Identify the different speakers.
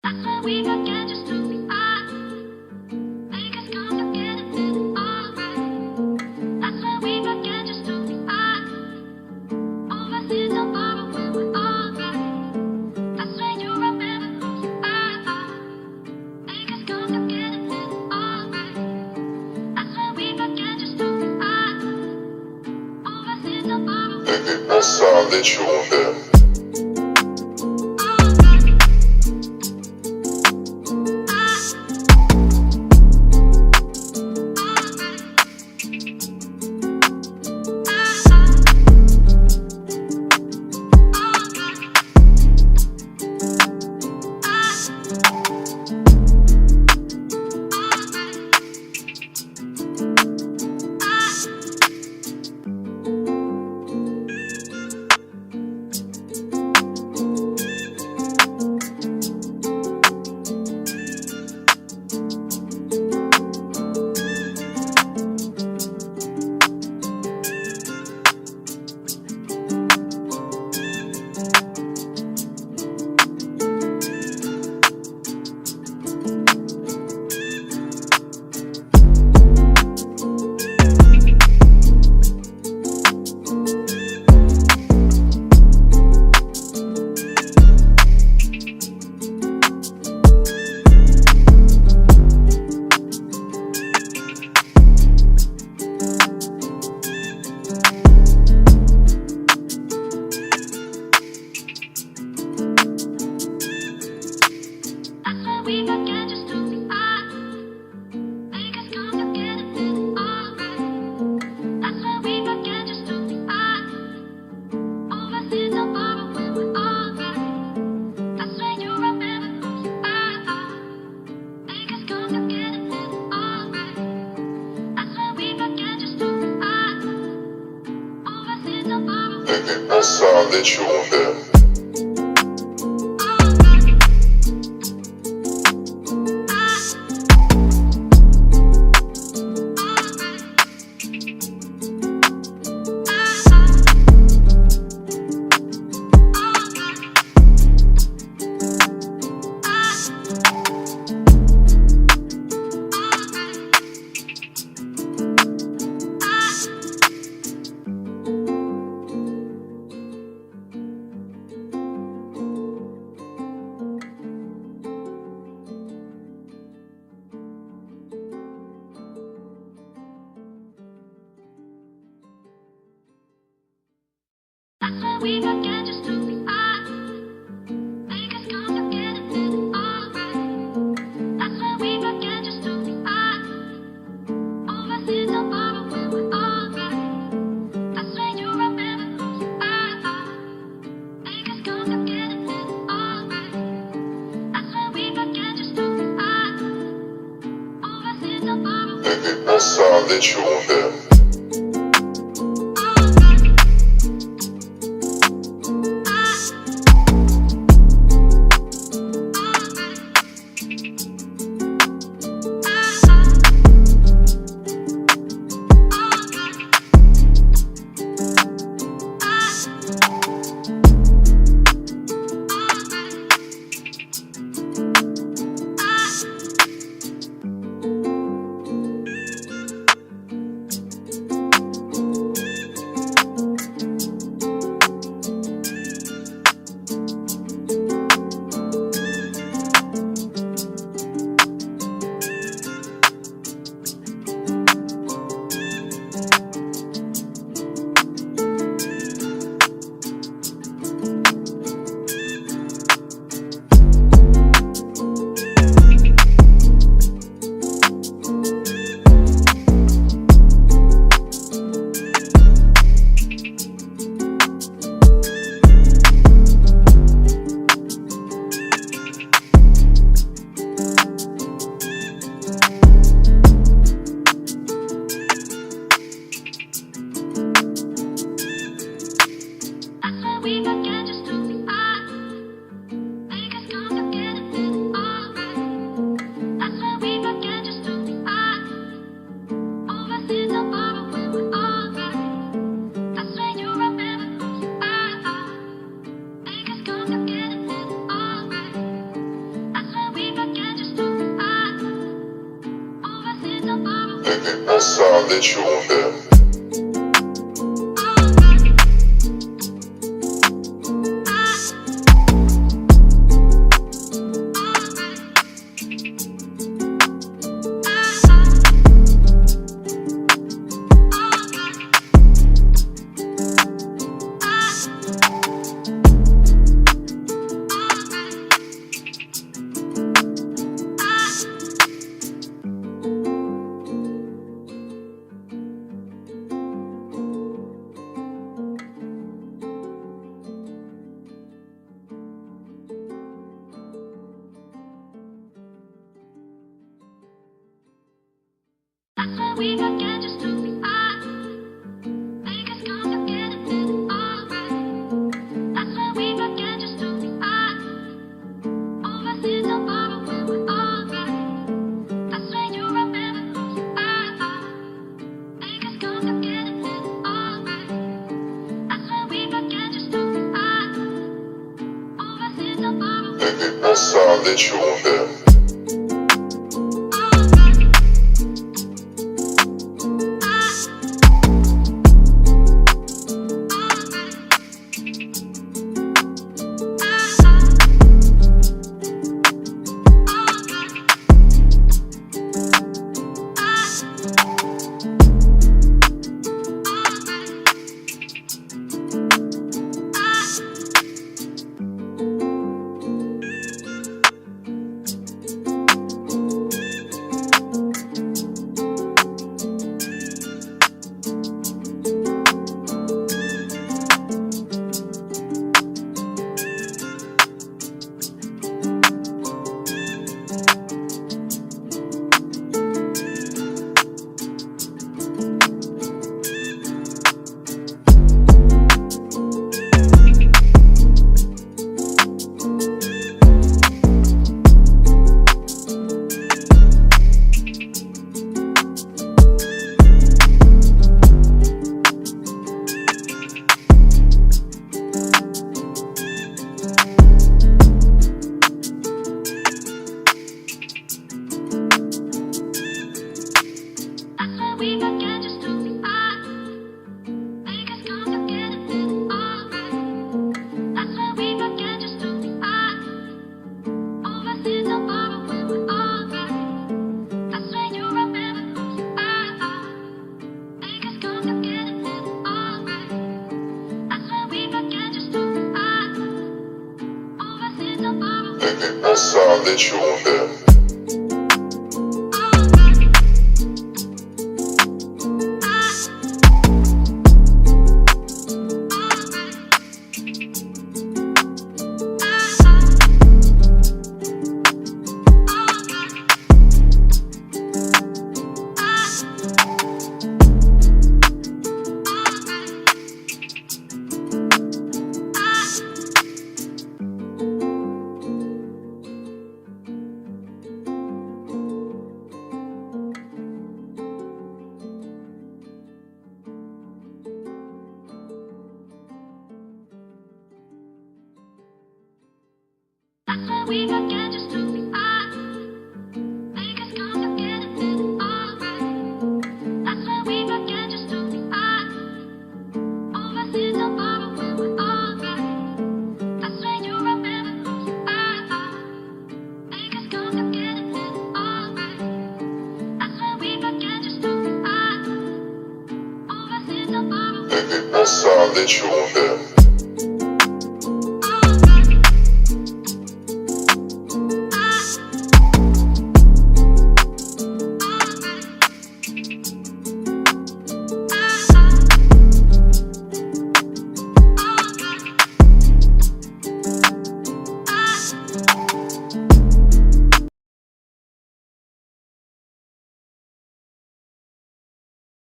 Speaker 1: That's why we forget just who we are. Make us come together and then alright. That's why we forget just who we are. Overseas or far away, we're alright. That's why you remember who you are. Make us come together and then alright. That's why we forget just who we are. Overseas or far away.
Speaker 2: That's all that you want there.
Speaker 1: We forget just who we are. Make us come together and then alright. That's why we forget just who we are. Overseas or far away, we're alright. That's why you remember who you are. Make us come together and then alright. That's why we forget just who we are. Overseas or far away.
Speaker 2: That's all that you want there.
Speaker 1: That's why we forget just who we are. Make us come together and then alright. That's why we forget just who we are. Overseas or far away, we're alright. That's why you remember who you are. Make us come together and then alright. That's why we forget just who we are. Overseas or far away.
Speaker 2: That's all that you want there. Asla çoğunda.
Speaker 1: That's why we forget just who we are. Make us complicated and alright. That's why we forget just who we are. Oversee tomorrow when we're alright. That's why you remember who you are. Make us complicated and alright. That's why we forget just who we are. Oversee tomorrow.
Speaker 2: Asla çoğunda.
Speaker 1: That's why we forget just who we are. Make us complicated and alright. That's why we forget just who we are. Oversee tomorrow when we're alright. That's why you remember who you are. Make us complicated and alright. That's why we forget just who we are. Oversee tomorrow.
Speaker 2: Asla çoğunda.
Speaker 1: That's why we forget just who we are. Make us complicated and alright. That's why we forget just who we are. Oversee tomorrow when we're alright. That's why you remember who you are. Make us complicated and alright. That's why we forget just who we are. Oversee tomorrow.
Speaker 2: Asla çoğunda.